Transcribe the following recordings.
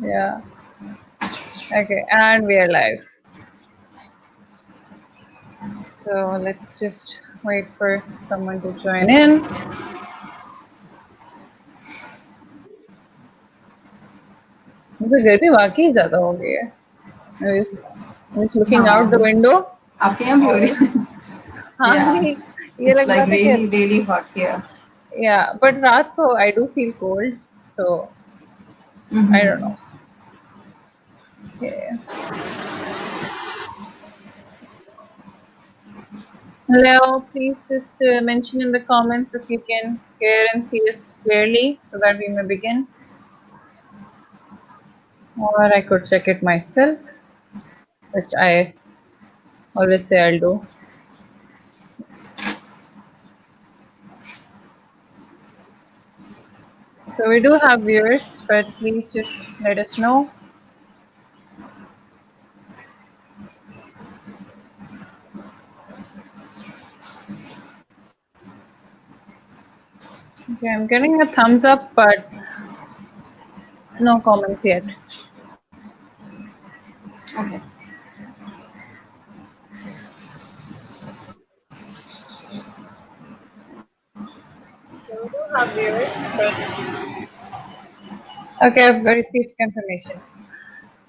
Yeah. Okay, and we are live. So let's just wait for someone to join in. मुझे गर्मी वाकई ज्यादा हो गई है. I'm just looking out the हाँ window. आपके यहाँ भी हो रही है हाँ yeah ये it's लग रहा like था कि really hot here. yeah, but रात को I do feel cold, so I don't know. Okay. Hello, please just mention in the comments if you can hear and see us clearly so that we may begin. Or I could check it myself, which I always say I'll do. So we do have viewers, but please just let us know. Okay, I'm getting a thumbs up, but no comments yet. Okay. So we do have viewers, but okay, I've received confirmation.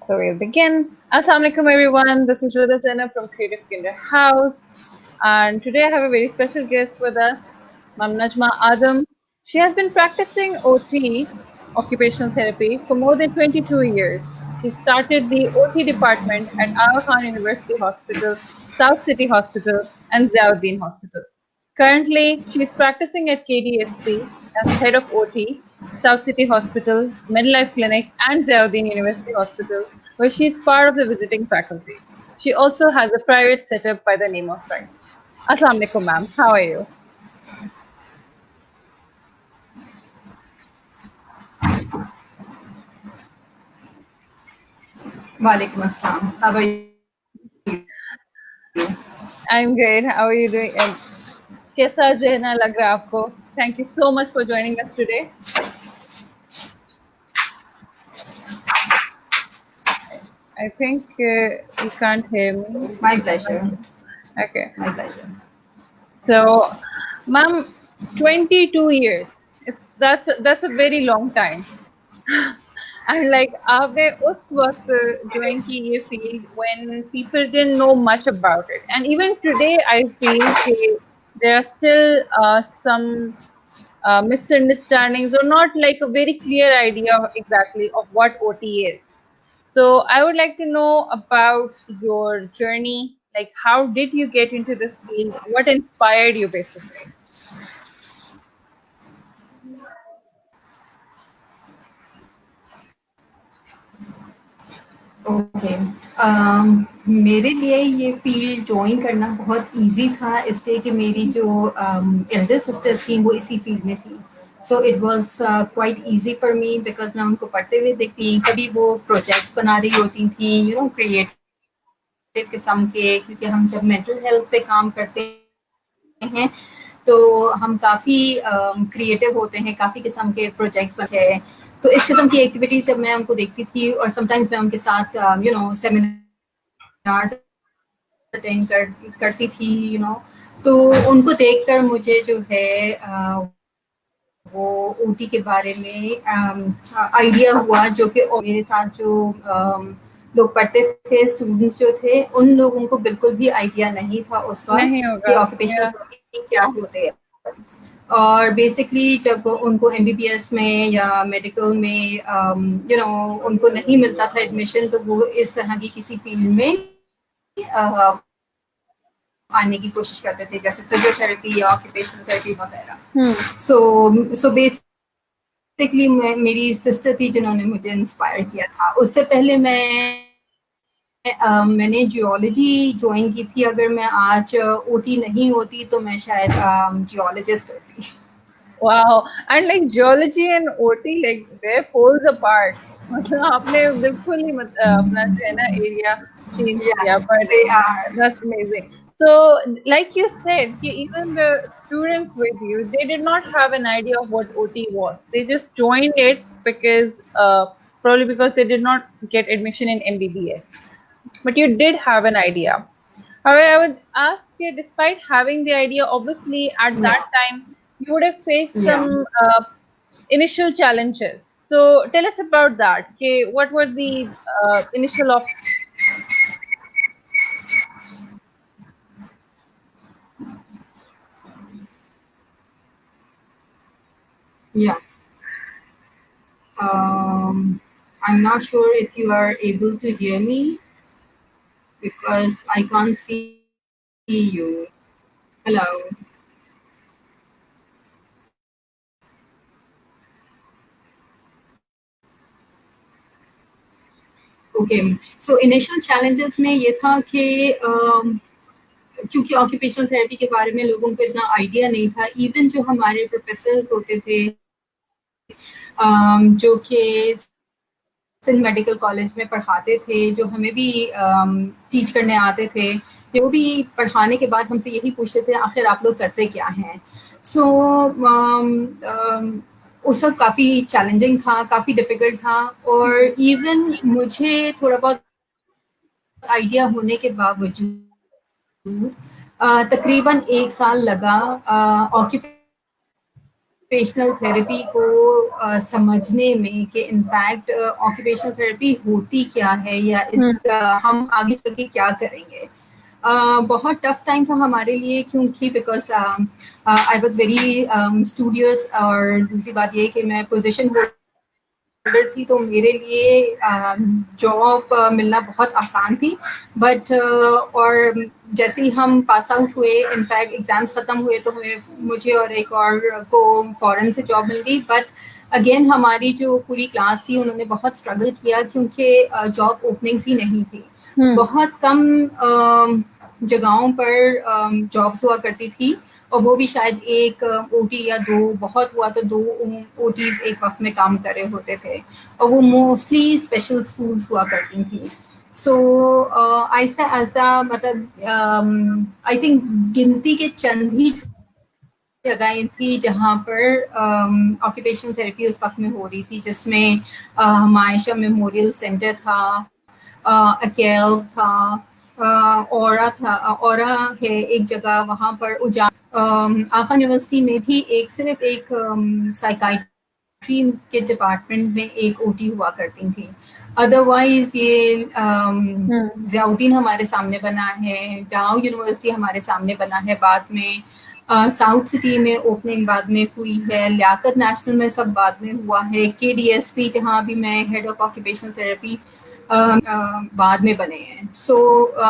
So we'll begin. Assalamu alaikum everyone. This is Ruda Zainab from Creative Kinder House. And today I have a very special guest with us, Mam Najma Adam. She has been practicing OT, occupational therapy, for more than 22 years. She started the OT department at Aga Khan University Hospital, South City Hospital, and Ziauddin Hospital. Currently, she is practicing at KDSP as head of OT, South City Hospital, Medlife Clinic, and Ziauddin University Hospital, where she is part of the visiting faculty. She also has a private setup by the name of Rice. Assalamu alaikum, ma'am. How are you? Walaikum assalam. How are you? I'm great. How are you doing? And कैसा जो है ना लग रहा है आपको? Thank you so much for joining us today. I think you can't hear me. My pleasure. Okay. My pleasure. So, ma'am, 22 years. That's a very long time. And like आपने उस वक्त join की ये field when people didn't know much about it, and even today I feel कि there are still some misunderstandings or not like a very clear idea exactly of what OT is. So I would like to know about your journey. Like, how did you get into this field? What inspired you, basically? Okay मेरे लिए ये field join करना बहुत easy था इसलिए कि मेरी जो एल्डर सिस्टर थी वो इसी फील्ड में थी so it was quite easy for me because मैं उनको पढ़ते हुए देखती कभी वो प्रोजेक्ट्स बना रही होती थी यू नो क्रिएटिव किस्म के क्योंकि हम जब मेंटल हेल्थ पे काम करते हैं तो हम काफ़ी क्रिएटिव होते हैं काफ़ी किस्म के प्रोजेक्ट्स बनते हैं तो इस किस्म की एक्टिविटीज जब मैं उनको देखती थी और समटाइम्स मैं उनके साथ यू नो सेमिनार्स अटेंड करती थी यू नो तो उनको देखकर मुझे जो है वो ऊटी के बारे में आइडिया हुआ जो कि मेरे साथ जो लोग पढ़ते थे स्टूडेंट्स जो थे उन लोगों को बिल्कुल भी आइडिया नहीं था उस वक्त नहीं कि होगा. Occupational Yeah. थेरेपी क्या होते हैं और बेसिकली जब उनको एमबीबीएस में या मेडिकल में यू नो उनको नहीं मिलता था एडमिशन तो वो इस तरह की किसी फील्ड में आने की कोशिश करते थे जैसे फिजियोथेरेपी या ऑक्यूपेशनल थेरेपी वगैरह सो बेसिकली मेरी सिस्टर थी जिन्होंने मुझे इंस्पायर किया था उससे पहले मैंने जियोलॉजी ज्वाइन की थी अगर मैं आज ओटी नहीं होती तो मैं शायद जियोलॉजिस्ट होती Wow. And like geology and OT, like they're poles apart. मतलब आपने बिल्कुल ही अपना जो है ना एरिया चेंज किया, but that's amazing. So, like you said, कि even the students with you, they did not have an idea of what OT was. They just joined it because probably because they did not get admission in MBBS. But you did have an idea. However, I would ask you, despite having the idea, obviously at that Yeah, time you would have faced yeah, some initial challenges. So tell us about that. Okay, what were the initial of? yeah. Um, I'm not sure if you are able to hear me because I can't see you. Hello. Okay so initial challenges में ये था कि क्योंकि occupational therapy के बारे में लोगों को इतना आइडिया नहीं था इवन जो हमारे प्रोफेसर्स होते थे जो कि सिंध मेडिकल कॉलेज में पढ़ाते थे जो हमें भी टीच करने आते थे वो भी पढ़ाने के बाद हमसे यही पूछते थे आखिर आप लोग करते क्या हैं सो उस वक्त काफ़ी चैलेंजिंग था काफ़ी डिफ़िकल्ट था और इवन मुझे थोड़ा बहुत आइडिया होने के बावजूद तकरीबन 1 साल लगा ऑक्यूपेशनल थेरेपी को समझने में कि इनफैक्ट ऑक्यूपेशनल थेरेपी होती क्या है या इसका हम आगे चल के क्या करेंगे बहुत टफ टाइम था हमारे लिए क्योंकि because I was very studious और दूसरी बात ये कि मैं पोजीशन होल्डर थी तो मेरे लिए जॉब मिलना बहुत आसान थी बट और जैसे ही हम पास आउट हुए इनफैक्ट एग्जाम्स ख़त्म हुए तो मुझे और एक और को फॉरेन से जॉब मिल गई बट अगेन हमारी जो पूरी क्लास थी उन्होंने बहुत स्ट्रगल किया क्योंकि जॉब ओपनिंग्स ही नहीं थी बहुत कम जगहों पर जॉब्स हुआ करती थी और वो भी शायद एक ओटी या दो बहुत हुआ तो 2 ओटीज एक वक्त में काम कर रहे होते थे और वो मोस्टली स्पेशल स्कूल्स हुआ करती थी सो आहिस्ता आहिस्ता मतलब आई थिंक गिनती के चंद ही जगहें थी जहाँ पर ऑक्यूपेशनल थेरेपी उस वक्त में हो रही थी जिसमें मायशा मेमोरियल सेंटर था अकेल था औरा था औरा है एक जगह वहाँ पर आफा यूनिवर्सिटी में भी एक सिर्फ एक साइकाइट्री के डिपार्टमेंट में एक ओटी हुआ करती थी अदरवाइज ये ज़ियाउद्दीन हमारे सामने बना है डाउ यूनिवर्सिटी हमारे सामने बना है बाद में साउथ सिटी में ओपनिंग बाद में हुई है लियाकत नेशनल में सब बाद में हुआ है KDSP जहाँ भी मैं हेड ऑफ ऑक्यूपेशनल थेरेपी बाद में बने हैं so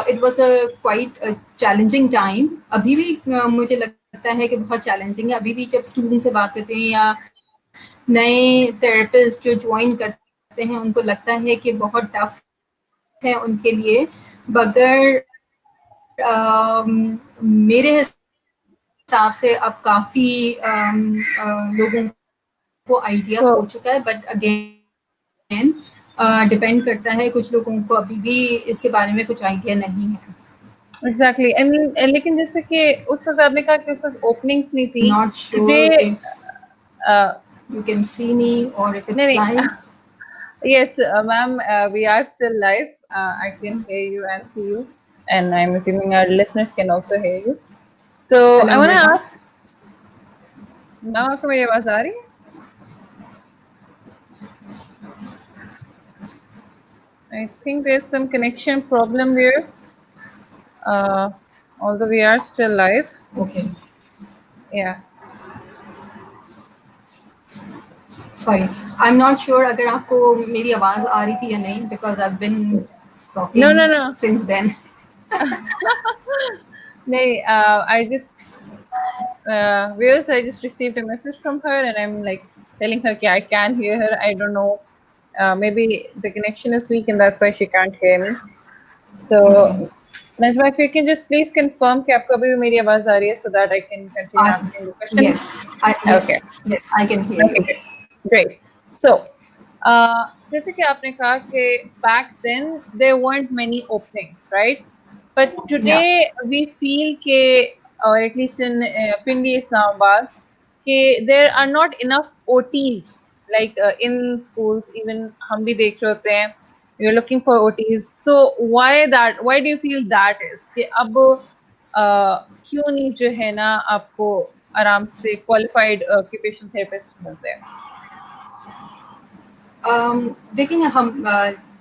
it was a quite challenging time अभी भी मुझे लगता है कि बहुत चैलेंजिंग है अभी भी जब स्टूडेंट से बात करते हैं या नए थेरेपिस्ट जो ज्वाइन करते हैं उनको लगता है कि बहुत टफ है उनके लिए बगैर मेरे हिसाब से अब काफ़ी लोगों को आइडिया हो चुका है बट अगेन डिपेंड करता है कुछ लोगों को अभी भी इसके बारे में कुछ आइडिया नहीं है एग्जैक्टली एंड लेकिन जैसे कि उस वक्त आपने कहा कि उस वक्त ओपनिंग्स नहीं थी not sure if you can see me or if it's नहीं live. Yes, ma'am, we are still live. I can hear you and see you, and I'm assuming our listeners can also hear you. So Hello, I want to Mridha. ask, ma'am, आपको मेरी आवाज आ रही है? I think there's some connection problem there. Although we are still live. Okay. Yeah. Sorry, I'm not sure अगर आपको मेरी आवाज आ रही थी या नहीं because I've been talking No. since then. No, I just viewers, I just received a message from her, and I'm like telling her, "Okay, I can hear her. I don't know. Maybe the connection is weak, and that's why she can't hear me." So, Okay. Najma, if you can just please confirm कि आपको अभी भी मेरी आवाज आ रही है, so that I can continue asking the questions. Okay. Yes, I can hear Okay, you. great. So, जैसे कि आपने कहा कि back then there weren't many openings, right? But today we feel कि, or at least in Pindi Islamabad, कि there are not enough OTs like in schools even ہم بھی دیکھ رہے ہوتے ہیں you're looking for OTs, so why do you feel that is کہ اب کیوں نہیں جو ہے نا آپ کو آرام سے qualified occupation therapist ملتے ہیں؟ دیکھیں ہم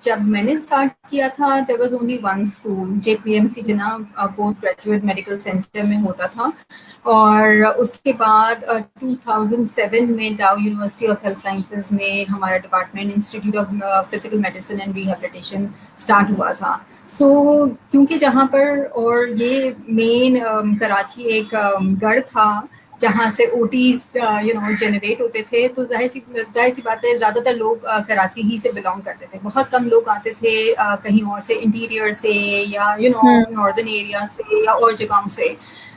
جب میں نے اسٹارٹ کیا تھا there was only one school JPMC جنا پوسٹ گریجویٹ میڈیکل سینٹر میں ہوتا تھا، اور اس کے بعد 2007 میں ڈاؤ یونیورسٹی آف ہیلتھ سائنسز میں ہمارا department institute of physical medicine and rehabilitation start ہوا تھا. سو کیونکہ جہاں پر، اور یہ مین کراچی ایک گڑھ تھا جہاں سے اوٹیز جنریٹ ہوتے تھے، تو ظاہر سی بات ہے زیادہ تر لوگ کراچی ہی سے بلانگ کرتے تھے. بہت کم لوگ آتے تھے کہیں اور سے، انٹیریئر سے یا ناردرن ایریا سے یا اور جگہوں سے.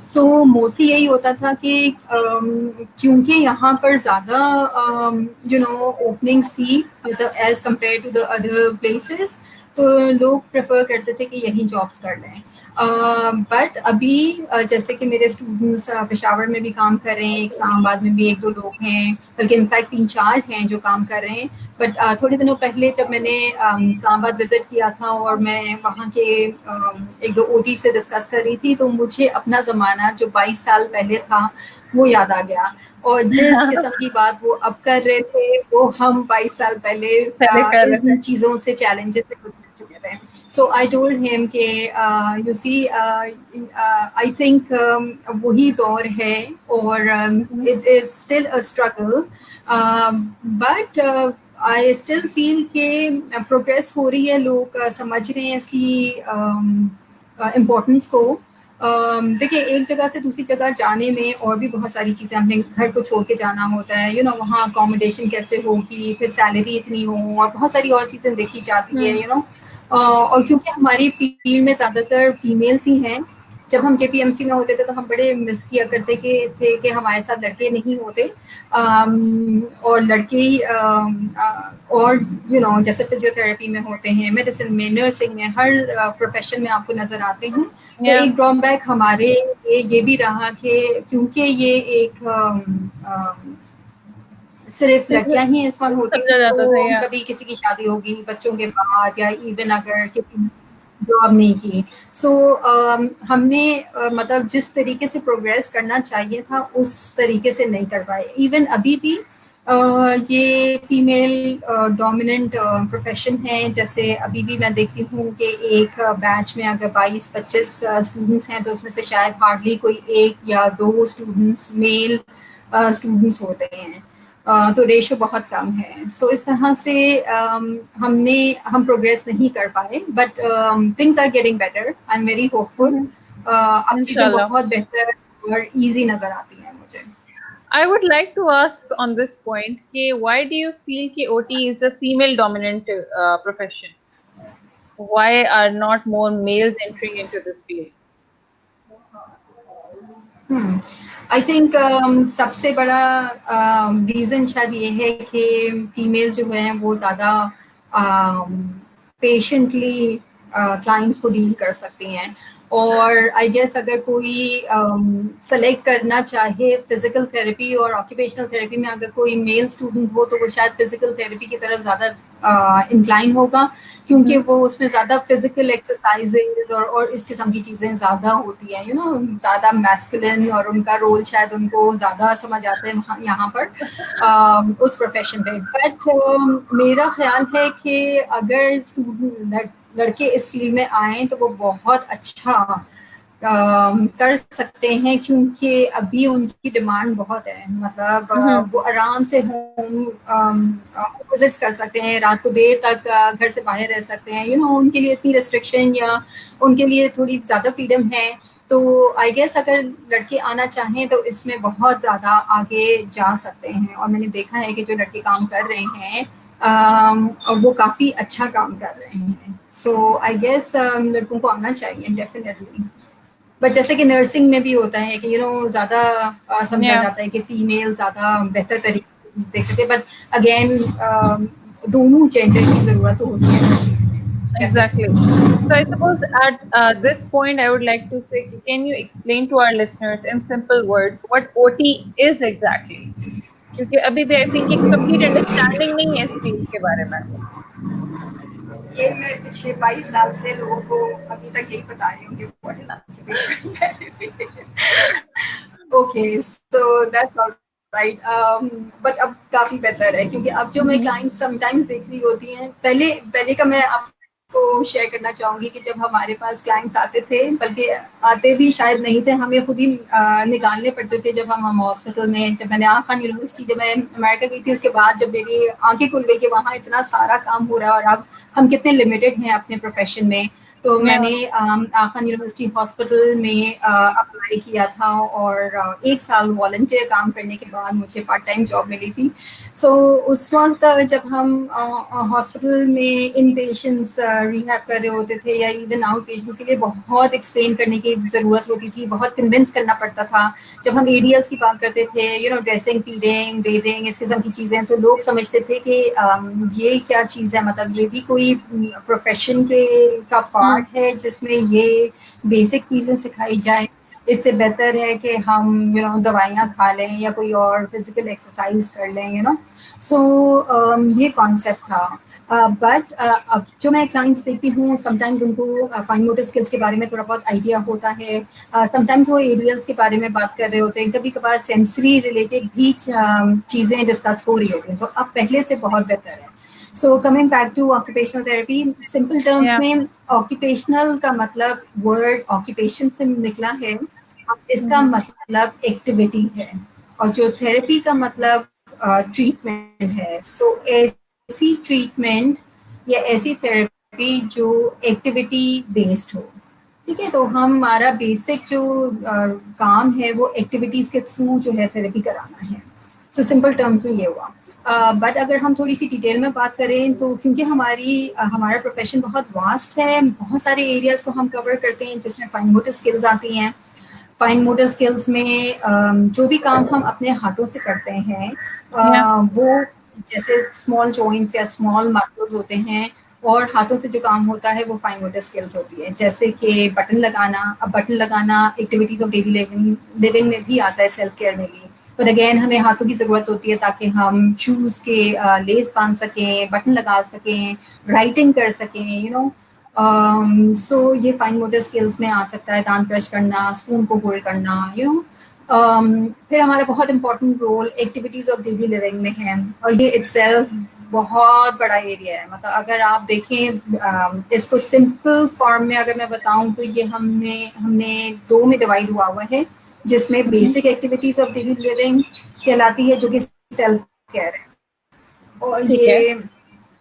سو موسٹلی یہی ہوتا تھا کہ کیونکہ یہاں پر زیادہ اوپننگس تھی as compare to the other places, تو لوگ پریفر کرتے تھے کہ یہیں جابس کر لیں. بٹ ابھی جیسے کہ میرے اسٹوڈنٹس پشاور میں بھی کام کر رہے ہیں، اسلام آباد میں بھی 1-2 لوگ ہیں، بلکہ انفیکٹ 3-4 ہیں جو کام کر رہے ہیں. بٹ تھوڑے دنوں پہلے جب میں نے اسلام آباد وزٹ کیا تھا اور میں وہاں کے 1-2 OT سے ڈسکس کر رہی تھی، تو مجھے اپنا زمانہ جو 22 سال پہلے تھا وہ یاد آ گیا، اور جس قسم کی بات وہ اب کر رہے تھے وہ ہم 22 سال پہلے کر رہے تھے. ان چیزوں سے چیلنجز سے گزر چکے تھے. So I told him کہ you see I think وہی دور ہے اور it is still a struggle, but I still feel کہ progress ہو رہی ہے، لوگ سمجھ رہے ہیں اس کی امپورٹنس کو. دیکھیں ایک جگہ سے دوسری جگہ جانے میں اور بھی بہت ساری چیزیں، ہم نے گھر کو چھوڑ کے جانا ہوتا ہے، وہاں اکوموڈیشن کیسے ہوگی، پھر سیلری اتنی ہو، اور بہت ساری اور چیزیں دیکھی جاتی ہے اور کیونکہ ہماری فیلڈ میں زیادہ تر فیمیلس ہی ہیں. جب ہم JPMC میں ہوتے تھے تو ہم بڑے مس کیا کرتے تھے کہ ہمارے ساتھ لڑکے نہیں ہوتے، اور لڑکے ہی اور جیسے فزیو تھراپی میں ہوتے ہیں، میڈیسن میں، نرسنگ میں، ہر پروفیشن میں آپ کو نظر آتے ہیں. تو ایک ڈرا بیک ہمارے یہ بھی رہا کہ کیونکہ یہ ایک صرف لڑکیاں ہی اس پر ہوتی سمجھا ہیں، جاتا تھا تو یا کبھی کسی کی شادی ہوگی بچوں کے بعد، یا ایون اگر کسی جاب نہیں کی. سو ہم نے مطلب جس طریقے سے پروگریس کرنا چاہیے تھا اس طریقے سے نہیں کر پائے. ایون ابھی بھی یہ فیمیل ڈومیننٹ پروفیشن ہے. جیسے ابھی بھی میں دیکھتی ہوں کہ ایک بیچ میں اگر 22-25 اسٹوڈنٹس ہیں تو اس میں سے شاید ہارڈلی کوئی 1 یا 2 اسٹوڈنٹس میل اسٹوڈنٹس ہوتے ہیں، تو ریشو بہت کم ہے. سو اس طرح سے ہم پروگریس نہیں کر پائے، but things are getting better. I am very hopeful. اب چیزیں انشاءاللہ. بہت بہتر اور ایزی نظر آتی ہیں مجھے. I would like to ask on this point کہ why do you feel کہ OT is a female dominant profession? Why are not more males entering into this field? I think سب سے بڑا ریزن شاید یہ ہے کہ فیمیل جو ہیں وہ زیادہ پیشنٹلی کلائنٹس کو ڈیل کر سکتی ہیں. اور آئی گیس اگر کوئی سلیکٹ کرنا چاہے فزیکل تھراپی اور آکوپیشنل تھراپی میں، اگر کوئی میل اسٹوڈنٹ ہو تو وہ شاید فزیکل تھراپی کی طرف زیادہ انکلائن ہوگا، کیونکہ وہ اس میں زیادہ فزیکل ایکسرسائزز اور اس قسم کی چیزیں زیادہ ہوتی ہیں، زیادہ میسکولن، اور ان کا رول شاید ان کو زیادہ سمجھ آتا ہے یہاں پر اس پروفیشن پہ. بٹ میرا خیال ہے کہ اگر لڑکے اس فیلڈ میں آئیں تو وہ بہت اچھا کر سکتے ہیں، کیونکہ ابھی ان کی ڈیمانڈ بہت ہے. مطلب وہ آرام سے ہوم وزٹس کر سکتے ہیں، رات کو دیر تک گھر سے باہر رہ سکتے ہیں. ان کے لیے اتنی ریسٹرکشن یا ان کے لیے تھوڑی زیادہ فریڈم ہے. تو آئی گیس اگر لڑکے آنا چاہیں تو اس میں بہت زیادہ آگے جا سکتے ہیں. اور میں نے دیکھا ہے کہ جو لڑکے کام کر رہے ہیں وہ کافی اچھا کام کر رہے ہیں. سو آئی گیس لڑکوں کو آنا چاہیے ڈیفینیٹلی. بٹ جیسے کہ نرسنگ میں بھی ہوتا ہے کہ زیادہ سمجھا جاتا ہے کہ فیمیل زیادہ بہتر طریقے سے دیکھ سکتے، بٹ اگین دونوں جینڈر کی ضرورت ہوتی ہے. Exactly. So I suppose at this point I would like to say, can you explain to our listeners in simple words what OT is exactly? کیونکہ ابھی بھی آئی تھنک ایک کمپلیٹ انڈرسٹینڈنگ نہیں ہے اس فیلڈ کے بارے میں. یہ میں پچھلے 22 سال سے لوگوں کو ابھی تک یہی بتا رہی ہوں کہ what is occupation therapy. Okay so that's all right. But اب کافی بہتر ہے کیونکہ اب جو میں کلائنٹ سم ٹائمز دیکھ رہی ہوتی ہیں, پہلے کا میں آپ کو شیئر کرنا چاہوں گی کہ جب ہمارے پاس کلائنٹس آتے تھے, بلکہ آتے بھی شاید نہیں تھے, ہمیں خود ہی نکالنے پڑتے تھے جب ہم ہاسپٹل میں, جب میں نے خان یونیورسٹی جب میں امریکہ گئی تھی اس کے بعد جب میری آنکھیں کھل گئی کہ وہاں اتنا سارا کام ہو رہا ہے اور اب ہم کتنے لمیٹڈ ہیں اپنے پروفیشن میں, تو میں نے خان یونیورسٹی ہاسپٹل میں اپلائی کیا تھا اور 1 سال والنٹیئر کام کرنے کے بعد مجھے پارٹ ٹائم جاب ملی تھی. سو اس وقت جب ہم ہاسپٹل میں ان پیشنٹس ریہیب کر رہے ہوتے تھے یا ایون آؤٹ پیشنٹس کے لیے بہت ایکسپلین کرنے کی ضرورت ہوتی تھی, بہت کنونس کرنا پڑتا تھا. جب ہم ایڈیلس کی بات کرتے تھے, ڈریسنگ, فیڈنگ, بیدنگ, اس قسم کی چیزیں, تو لوگ سمجھتے تھے کہ یہ کیا چیز ہے, مطلب یہ بھی کوئی پروفیشن کا پارٹ ہے جس میں یہ بیسک چیزیں سکھائی جائیں. اس سے بہتر ہے کہ ہم دوائیاں کھا لیں یا کوئی اور فزیکل ایکسرسائز کر لیں. سو یہ کانسیپٹ تھا. بٹ اب جو میں کلائنٹس دیکھتی ہوں سم ٹائمز ان کو فائن موٹر اسکلس کے بارے میں تھوڑا بہت آئیڈیا ہوتا ہے, سم ٹائمز وہ ایریلس کے بارے میں بات کر رہے ہوتے ہیں, کبھی کبھار سینسری ریلیٹڈ بھی چیزیں ڈسکس ہو رہی ہوتی ہیں, تو اب پہلے سے بہت بہتر ہے. So coming back to occupational therapy, simple terms میں آکوپیشنل کا مطلب ورڈ آکوپیشن سے نکلا ہے, اس کا مطلب ایکٹیویٹی ہے, اور جو تھراپی کا مطلب ٹریٹمنٹ ہے. سو ایسی ٹریٹمنٹ یا ایسی تھراپی جو ایکٹیویٹی بیسڈ ہو. ٹھیک ہے, تو ہمارا بیسک جو کام ہے وہ ایکٹیویٹیز کے تھرو جو ہے تھراپی کرانا ہے. سو سمپل ٹرمس میں یہ ہوا. بٹ اگر ہم تھوڑی سی ڈیٹیل میں بات کریں تو کیونکہ ہمارا پروفیشن بہت واسٹ ہے, بہت سارے ایریاز کو ہم کور کرتے ہیں جس میں فائن موٹر اسکلز آتی ہیں. فائن موٹر اسکلس میں جو بھی کام ہم اپنے ہاتھوں سے کرتے ہیں وہ جیسے اسمال جوائنٹس یا اسمال مسلز ہوتے ہیں, اور ہاتھوں سے جو کام ہوتا ہے وہ فائن موٹر اسکلس ہوتی ہے, جیسے کہ بٹن لگانا. اب بٹن لگانا ایکٹیویٹیز آف ڈیلی لیونگ میں بھی آتا ہے, سیلف کیئر میں بھی, پر اگین ہمیں ہاتھوں کی ضرورت ہوتی ہے تاکہ ہم شوز کے لیس باندھ سکیں, بٹن لگا سکیں, رائٹنگ کر سکیں. سو یہ فائن موٹر اسکلس میں آ سکتا ہے, دانت برش کرنا, اسپون کو ہولڈ کرنا. پھر ہمارا بہت important role activities of daily living میں ہے, اور یہ اٹ سیلف بہت بڑا ایریا ہے. مطلب اگر آپ دیکھیں اس کو سمپل فارم میں اگر میں بتاؤں تو یہ ہم نے 2 میں ڈیوائڈ ہوا ہے, جس میں basic activities of daily living کہلاتی ہے جو کہ سیلف کیئر ہے, اور یہ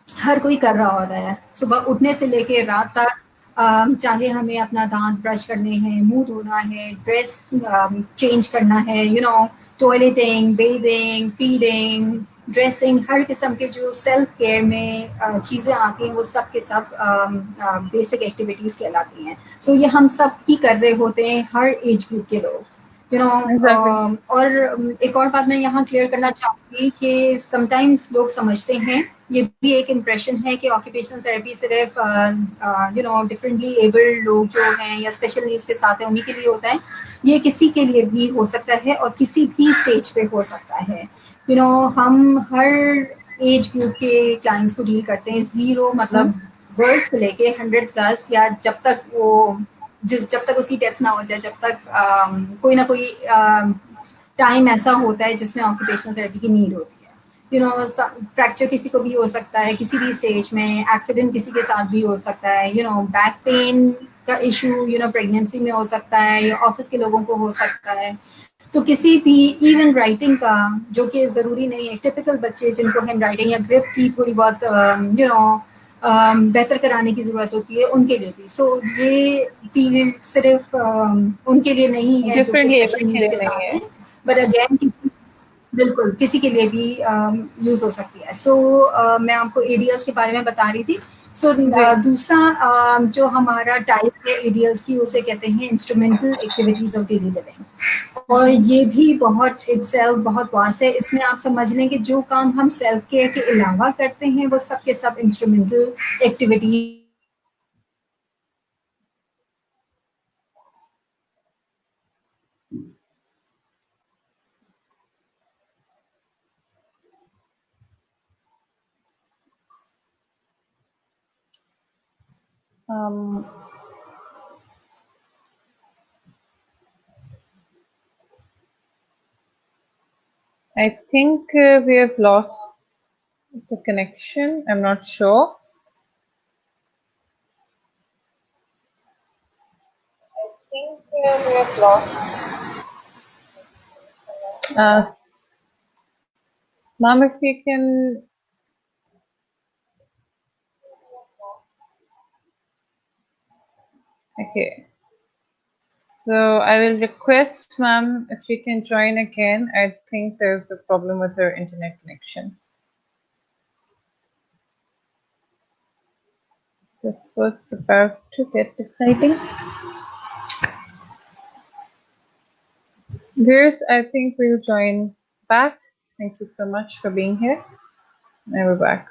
ہر کوئی کر رہا ہوتا ہے صبح اٹھنے سے لے کے رات تک. چاہے ہمیں اپنا دانت برش کرنے ہیں, منہ دھونا ہے, ڈریس چینج کرنا ہے, ٹوائلٹنگ, بیدنگ, فیڈنگ, ڈریسنگ, ہر قسم کے جو سیلف کیئر میں چیزیں آتی ہیں وہ سب کے سب بیسک ایکٹیویٹیز کہلاتی ہیں. سو یہ ہم سب ہی کر رہے ہوتے ہیں, ہر ایج گروپ کے لوگ. اور ایک اور بات میں یہاں کلیئر کرنا چاہوں گی کہ سم ٹائمس لوگ سمجھتے ہیں, یہ بھی ایک امپریشن ہے کہ آکوپیشنل تھراپی صرف ڈفرینٹلی ایبلڈ لوگ جو ہیں یا اسپیشل نیڈس کے ساتھ ہیں انہیں کے لیے ہوتا ہے. یہ کسی کے لیے بھی ہو سکتا ہے اور کسی بھی اسٹیج پہ ہو سکتا ہے. ہم ہر ایج گروپ کے کلائنٹس کو ڈیل کرتے ہیں, 0 مطلب برتھ سے لے کے 100+ یا جب تک اس کی ڈیتھ نہ ہو جائے, جب تک کوئی نہ کوئی ٹائم ایسا ہوتا ہے جس میں آکوپیشنل تھراپی کی نیڈ ہوتی ہے. فریکچر کسی کو بھی ہو سکتا ہے کسی بھی اسٹیج میں, ایکسیڈنٹ کسی کے ساتھ بھی ہو سکتا ہے, بیک پین کا ایشو پریگنینسی میں ہو سکتا ہے, یا آفس کے لوگوں کو ہو سکتا ہے. تو کسی بھی ایون رائٹنگ کا, جو کہ ضروری نہیں ہے, ٹپیکل بچے جن کو ہینڈ رائٹنگ یا گرپ کی تھوڑی بہت بہتر کرانے کی ضرورت ہوتی ہے, ان کے لیے بھی. سو یہ فیلڈ صرف ان کے لیے نہیں ہے جو کہ اسپیشل نیڈس کے ساتھ ہیں, بٹ اگین بالکل کسی کے لیے بھی یوز ہو سکتی ہے. سو میں آپ کو ایڈیلس کے بارے میں بتا رہی تھی. سو دوسرا جو ہمارا ٹائپ ہے ایڈیلس کی, اسے کہتے ہیں instrumental activities of daily living, اور یہ بھی بہت اٹ سیلف بہت واسٹ ہے. اس میں آپ سمجھ لیں کہ جو کام ہم سیلف کیئر کے علاوہ کرتے ہیں وہ سب کے سب instrumental activity. I think we have lost the connection. I'm not sure. I think we have lost. Mom, if you can. Okay. So I will request ma'am if she can join again. I think there's a problem with her internet connection. This was about to get exciting. Viewers, I think we'll join back. Thank you so much for being here. Now we're back.